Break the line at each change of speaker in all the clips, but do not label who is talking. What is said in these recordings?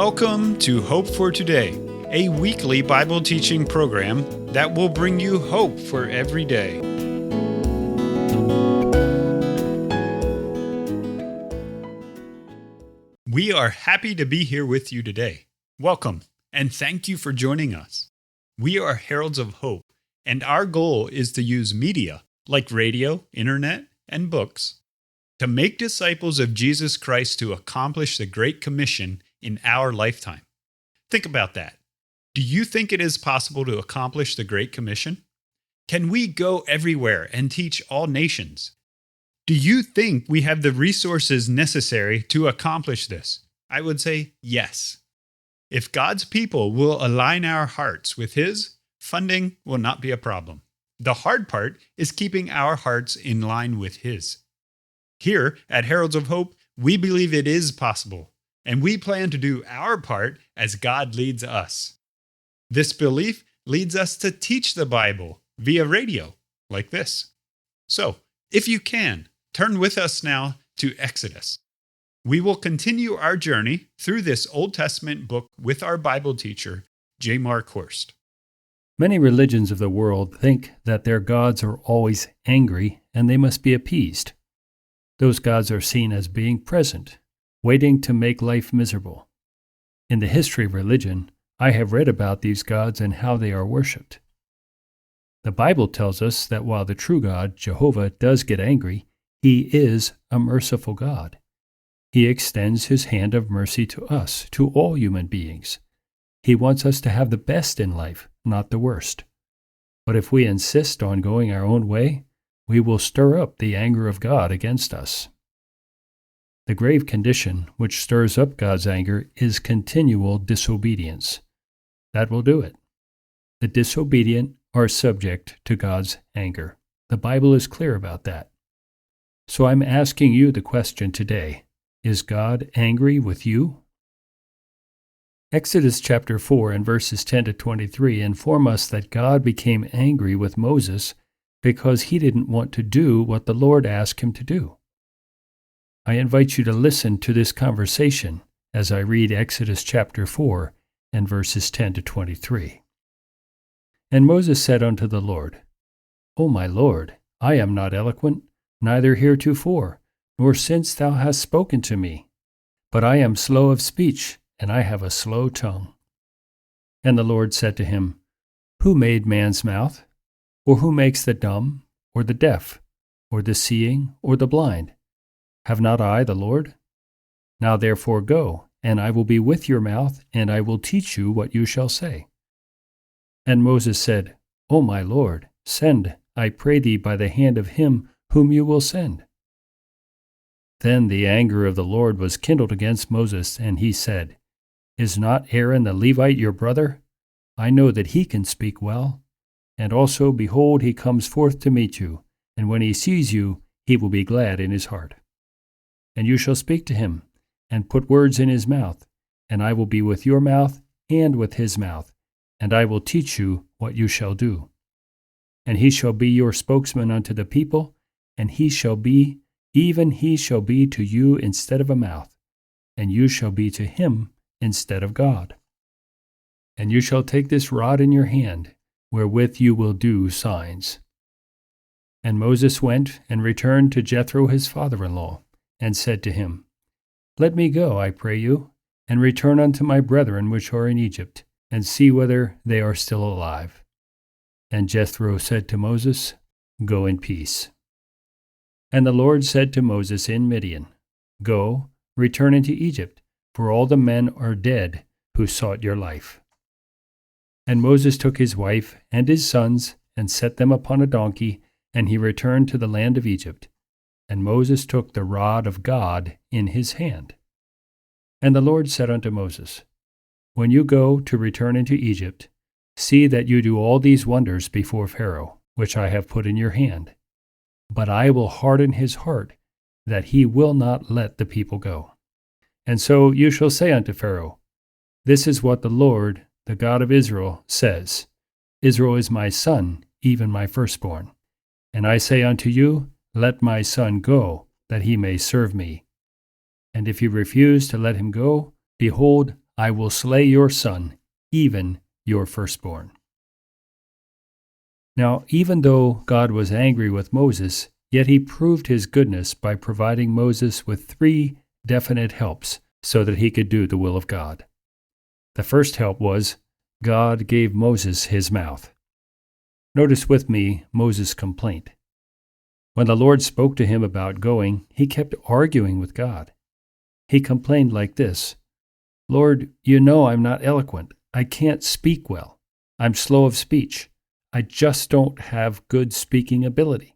Welcome to Hope for Today, a weekly Bible teaching program that will bring you hope for every day. We are happy to be here with you today. Welcome, and thank you for joining us. We are Heralds of Hope, and our goal is to use media like radio, internet, and books to make disciples of Jesus Christ to accomplish the Great Commission in our lifetime. Think about that. Do you think it is possible to accomplish the Great Commission? Can we go everywhere and teach all nations? Do you think we have the resources necessary to accomplish this? I would say yes. If God's people will align our hearts with His, funding will not be a problem. The hard part is keeping our hearts in line with His. Here at Heralds of Hope, we believe it is possible, and we plan to do our part as God leads us. This belief leads us to teach the Bible via radio, like this. So, if you can, turn with us now to Exodus. We will continue our journey through this Old Testament book with our Bible teacher, J. Mark Horst.
Many religions of the world think that their gods are always angry and they must be appeased. Those gods are seen as being present, waiting to make life miserable. In the history of religion, I have read about these gods and how they are worshipped. The Bible tells us that while the true God, Jehovah, does get angry, He is a merciful God. He extends His hand of mercy to us, to all human beings. He wants us to have the best in life, not the worst. But if we insist on going our own way, we will stir up the anger of God against us. The grave condition which stirs up God's anger is continual disobedience. That will do it. The disobedient are subject to God's anger. The Bible is clear about that. So I'm asking you the question today, is God angry with you? Exodus chapter 4 and verses 10 to 23 inform us that God became angry with Moses because he didn't want to do what the Lord asked him to do. I invite you to listen to this conversation as I read Exodus chapter 4 and verses 10 to 23. And Moses said unto the Lord, O my Lord, I am not eloquent, neither heretofore, nor since thou hast spoken to me. But I am slow of speech, and I have a slow tongue. And the Lord said to him, Who made man's mouth? Or who makes the dumb, or the deaf, or the seeing, or the blind? Have not I the Lord? Now therefore go, and I will be with your mouth, and I will teach you what you shall say. And Moses said, O my Lord, send, I pray thee, by the hand of him whom you will send. Then the anger of the Lord was kindled against Moses, and he said, Is not Aaron the Levite your brother? I know that he can speak well. And also, behold, he comes forth to meet you, and when he sees you, he will be glad in his heart. And you shall speak to him, and put words in his mouth, and I will be with your mouth and with his mouth, and I will teach you what you shall do. And he shall be your spokesman unto the people, and he shall be to you instead of a mouth, and you shall be to him instead of God. And you shall take this rod in your hand, wherewith you will do signs. And Moses went and returned to Jethro his father-in-law, and said to him, Let me go, I pray you, and return unto my brethren which are in Egypt, and see whether they are still alive. And Jethro said to Moses, Go in peace. And the Lord said to Moses in Midian, Go, return into Egypt, for all the men are dead who sought your life. And Moses took his wife and his sons, and set them upon a donkey, and he returned to the land of Egypt. And Moses took the rod of God in his hand. And the Lord said unto Moses, When you go to return into Egypt, see that you do all these wonders before Pharaoh, which I have put in your hand. But I will harden his heart, that he will not let the people go. And so you shall say unto Pharaoh, This is what the Lord, the God of Israel, says, Israel is my son, even my firstborn. And I say unto you, Let my son go, that he may serve me. And if you refuse to let him go, behold, I will slay your son, even your firstborn." Now, even though God was angry with Moses, yet he proved his goodness by providing Moses with 3 definite helps so that he could do the will of God. The first help was God gave Moses his mouth. Notice with me Moses' complaint. When the Lord spoke to him about going, he kept arguing with God. He complained like this: "Lord, you know I'm not eloquent. I can't speak well. I'm slow of speech. I just don't have good speaking ability."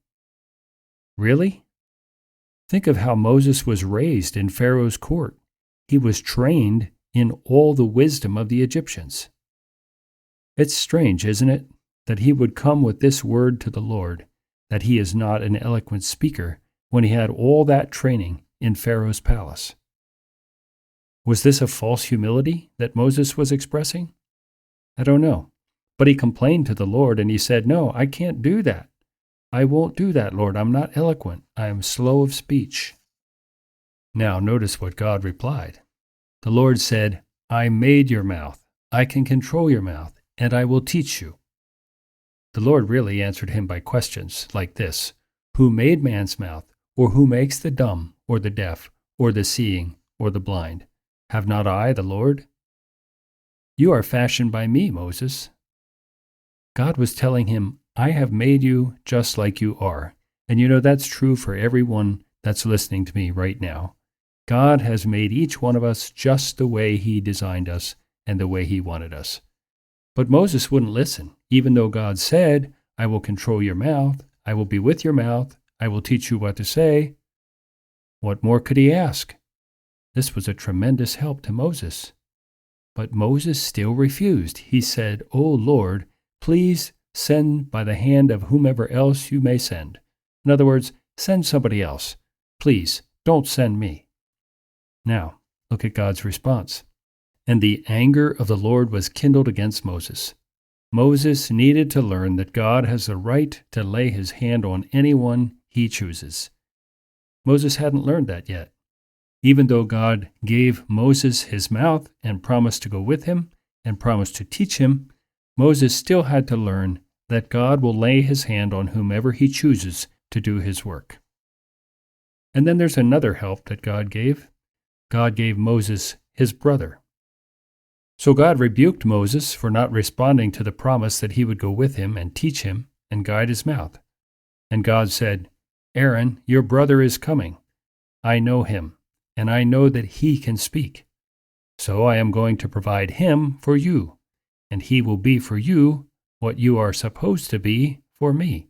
Really? Think of how Moses was raised in Pharaoh's court. He was trained in all the wisdom of the Egyptians. It's strange, isn't it, that he would come with this word to the Lord, that he is not an eloquent speaker, when he had all that training in Pharaoh's palace. Was this a false humility that Moses was expressing? I don't know. But he complained to the Lord and he said, "No, I can't do that. I won't do that, Lord. I'm not eloquent. I am slow of speech." Now notice what God replied. The Lord said, "I made your mouth. I can control your mouth, and I will teach you." The Lord really answered him by questions like this: Who made man's mouth? Or who makes the dumb, or the deaf, or the seeing, or the blind? Have not I, the Lord? You are fashioned by me, Moses. God was telling him, I have made you just like you are. And you know that's true for everyone that's listening to me right now. God has made each one of us just the way he designed us and the way he wanted us. But Moses wouldn't listen, even though God said, I will control your mouth, I will be with your mouth, I will teach you what to say. What more could he ask? This was a tremendous help to Moses. But Moses still refused. He said, "O Lord, please send by the hand of whomever else you may send." In other words, send somebody else. Please, don't send me. Now, look at God's response. And the anger of the Lord was kindled against Moses. Moses needed to learn that God has the right to lay his hand on anyone he chooses. Moses hadn't learned that yet. Even though God gave Moses his mouth and promised to go with him and promised to teach him, Moses still had to learn that God will lay his hand on whomever he chooses to do his work. And then there's another help that God gave. God gave Moses his brother. So God rebuked Moses for not responding to the promise that he would go with him and teach him and guide his mouth. And God said, "Aaron, your brother is coming. I know him, and I know that he can speak. So I am going to provide him for you, and he will be for you what you are supposed to be for me.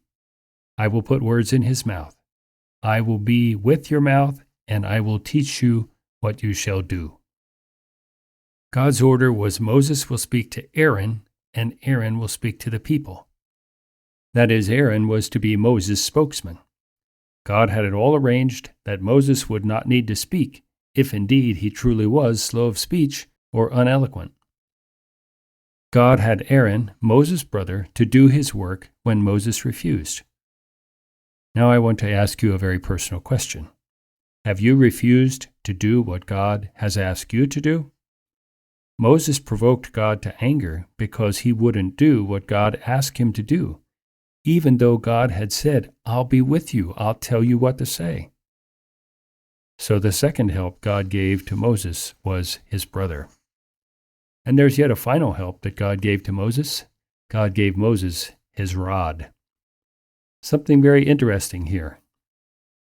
I will put words in his mouth. I will be with your mouth, and I will teach you what you shall do." God's order was Moses will speak to Aaron, and Aaron will speak to the people. That is, Aaron was to be Moses' spokesman. God had it all arranged that Moses would not need to speak, if indeed he truly was slow of speech or uneloquent. God had Aaron, Moses' brother, to do his work when Moses refused. Now I want to ask you a very personal question. Have you refused to do what God has asked you to do? Moses provoked God to anger because he wouldn't do what God asked him to do, even though God had said, I'll be with you, I'll tell you what to say. So the second help God gave to Moses was his brother. And there's yet a final help that God gave to Moses. God gave Moses his rod. Something very interesting here.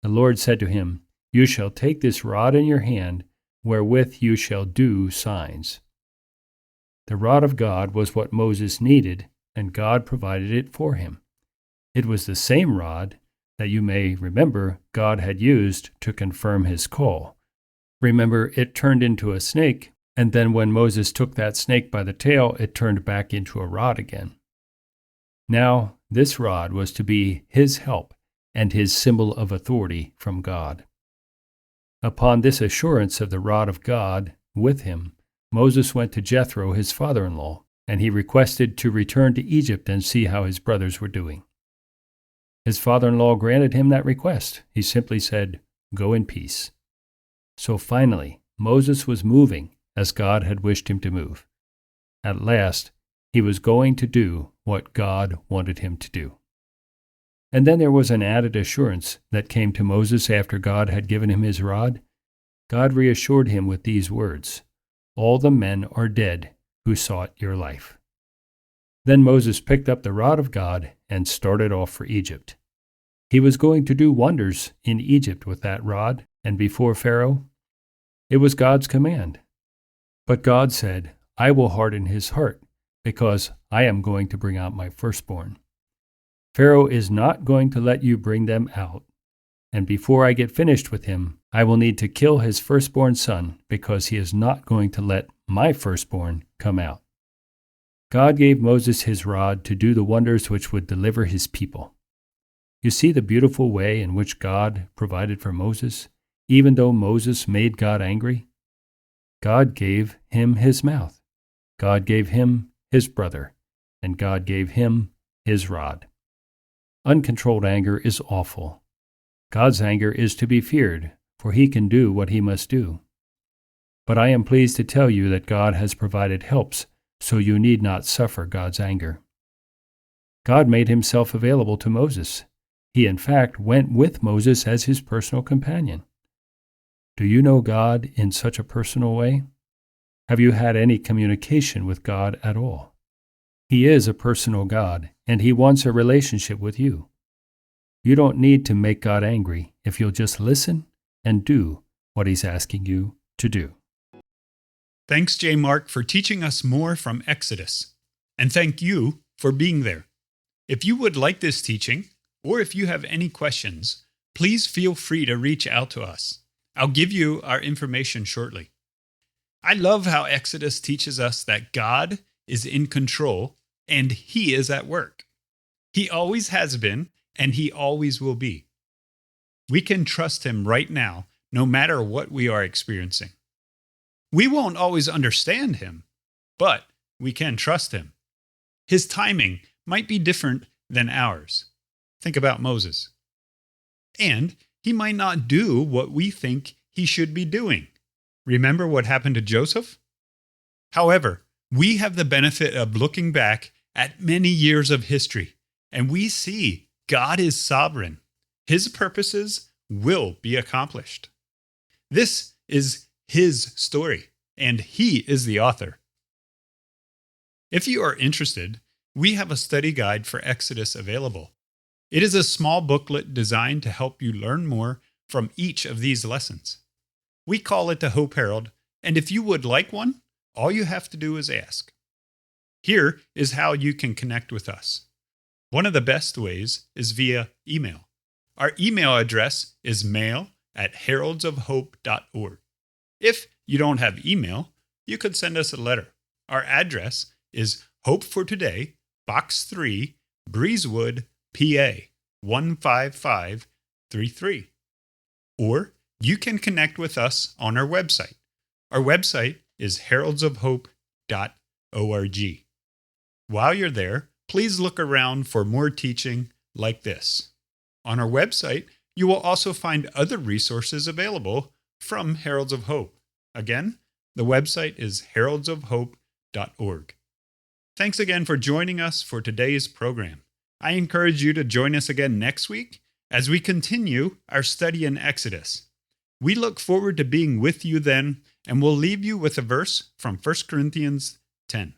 The Lord said to him, "You shall take this rod in your hand, wherewith you shall do signs." The rod of God was what Moses needed, and God provided it for him. It was the same rod that you may remember God had used to confirm his call. Remember, it turned into a snake, and then when Moses took that snake by the tail, it turned back into a rod again. Now, this rod was to be his help and his symbol of authority from God. Upon this assurance of the rod of God with him, Moses went to Jethro, his father-in-law, and he requested to return to Egypt and see how his brothers were doing. His father-in-law granted him that request. He simply said, "Go in peace." So finally, Moses was moving, as God had wished him to move. At last, he was going to do what God wanted him to do. And then there was an added assurance that came to Moses after God had given him his rod. God reassured him with these words, "All the men are dead who sought your life." Then Moses picked up the rod of God and started off for Egypt. He was going to do wonders in Egypt with that rod and before Pharaoh. It was God's command. But God said, "I will harden his heart, because I am going to bring out my firstborn. Pharaoh is not going to let you bring them out. And before I get finished with him, I will need to kill his firstborn son, because he is not going to let my firstborn come out." God gave Moses his rod to do the wonders which would deliver his people. You see the beautiful way in which God provided for Moses, even though Moses made God angry? God gave him his mouth. God gave him his brother, and God gave him his rod. Uncontrolled anger is awful. God's anger is to be feared, for he can do what he must do. But I am pleased to tell you that God has provided helps, so you need not suffer God's anger. God made himself available to Moses. He, in fact, went with Moses as his personal companion. Do you know God in such a personal way? Have you had any communication with God at all? He is a personal God, and he wants a relationship with you. You don't need to make God angry if you'll just listen and do what he's asking you to do.
Thanks, J. Mark, for teaching us more from Exodus. And thank you for being there. If you would like this teaching, or if you have any questions, please feel free to reach out to us. I'll give you our information shortly. I love how Exodus teaches us that God is in control and he is at work. He always has been and he always will be. We can trust him right now, no matter what we are experiencing. We won't always understand him, but we can trust him. His timing might be different than ours. Think about Moses. And he might not do what we think he should be doing. Remember what happened to Joseph? However, we have the benefit of looking back at many years of history, and we see God is sovereign. His purposes will be accomplished. This is his story, and he is the author. If you are interested, we have a study guide for Exodus available. It is a small booklet designed to help you learn more from each of these lessons. We call it the Hope Herald, and if you would like one, all you have to do is ask. Here is how you can connect with us. One of the best ways is via email. Our email address is mail@heraldsofhope.org. If you don't have email, you could send us a letter. Our address is Hope for Today, Box 3, Breezewood, PA 15533. Or you can connect with us on our website. Our website is heraldsofhope.org. While you're there, please look around for more teaching like this. On our website, you will also find other resources available from Heralds of Hope. Again, the website is heraldsofhope.org. Thanks again for joining us for today's program. I encourage you to join us again next week as we continue our study in Exodus. We look forward to being with you then, and we'll leave you with a verse from 1 Corinthians 10.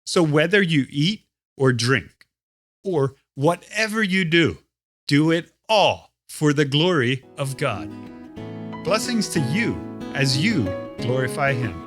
So whether you eat or drink, or whatever you do, do it all for the glory of God. Blessings to you as you glorify him.